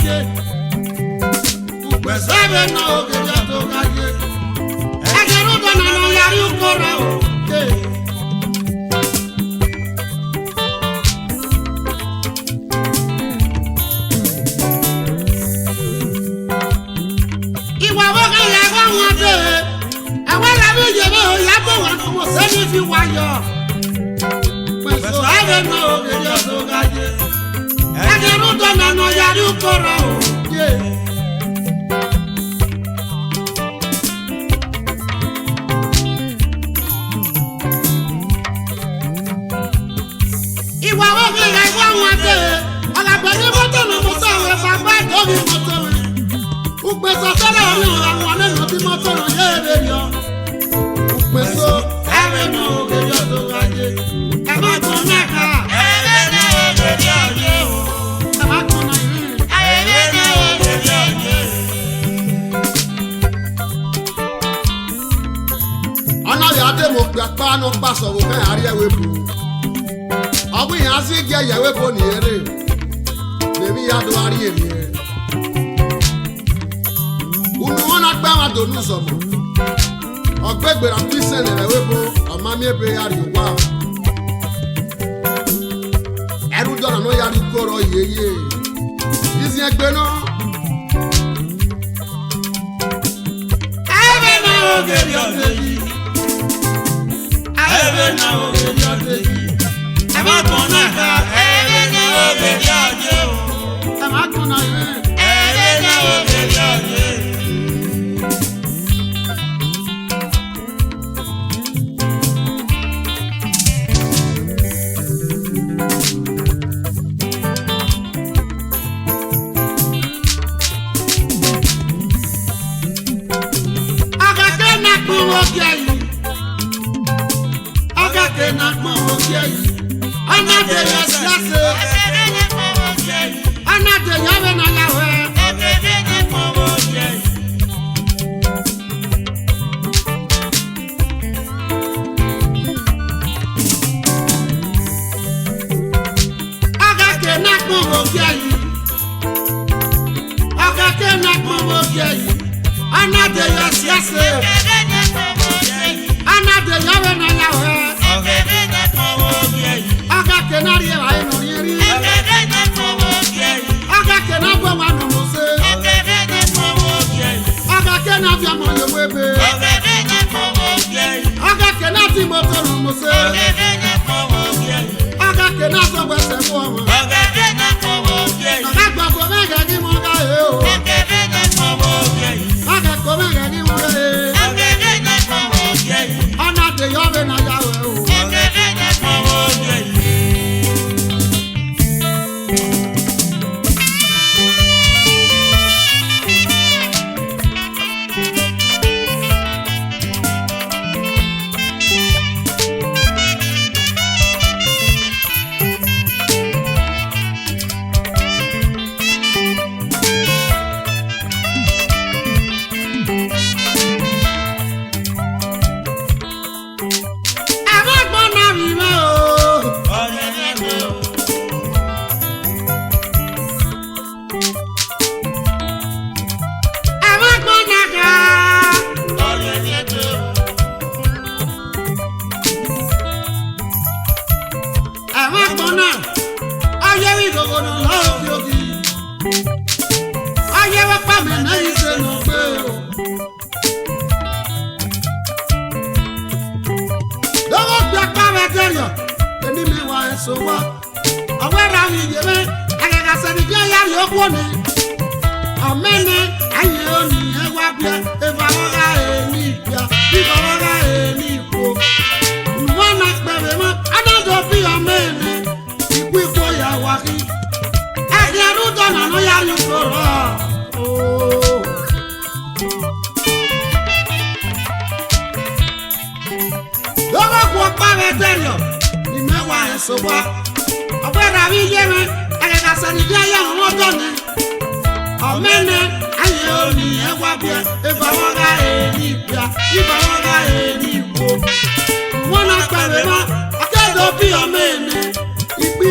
gaje. Upesebe na ogeria to gaje. Egeru dona no yari ukora o. Iwa woga ya wa wade. Awara bi je be o ya bo wa no mo se ni fi wa yo. Upesebe na ogeria to gaje. Egeru dona no yari ukora o. Iwa woga ya wa wade. Ala bani moto no mo se we baba do mi moto we. Upeso tele oni àwọn nenu ti moto no ye be yo. Upeso ebe no ogeria to gaje. E ma tun na ka. Ebe na ogeria ye o. E ma tun na yi. Ebe na ogeria ye. Ona ya de mo pe pa no pa so wo me ari ewe bu. Obu yan si je yewe bo ni ere. Baby ya do ari emi e. Unu ona gba wa do nu so mo. Ogbegbera ti sele rewe bo o ma mi ebe ari wa. Eru jona no yari koro yeye. Isi egbe no. Ebe na ogeri odeyi. Ebe na ogeri odeyi. Ema kona ka ebe na ogeri odeyi o. Ema kona ye. Ebe na ogeri odeyi.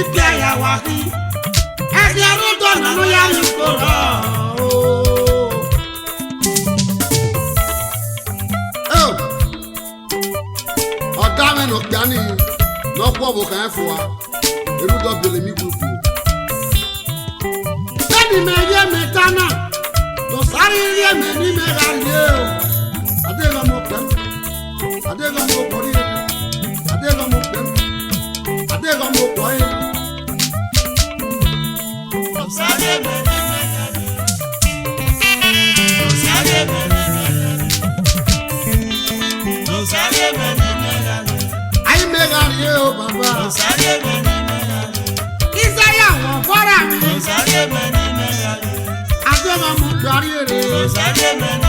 Ipi ya wa ki. Ẹ jẹ́ rúdọ̀ nínú yá yìí. no piani no kwa bo kan fo a eru do bele mi gupu tani me ye me tana to sari ye me ni me ga ye ade ga mo pem ade ga mo bori ade ga mo pem ade ga mo boy to sari me ni me ga to sari me ni me to sari me ni me ga Megarie o baba Osare meni megarie Isaya won fora mi Osare meni megarie Adema mu gbari ere Osare meni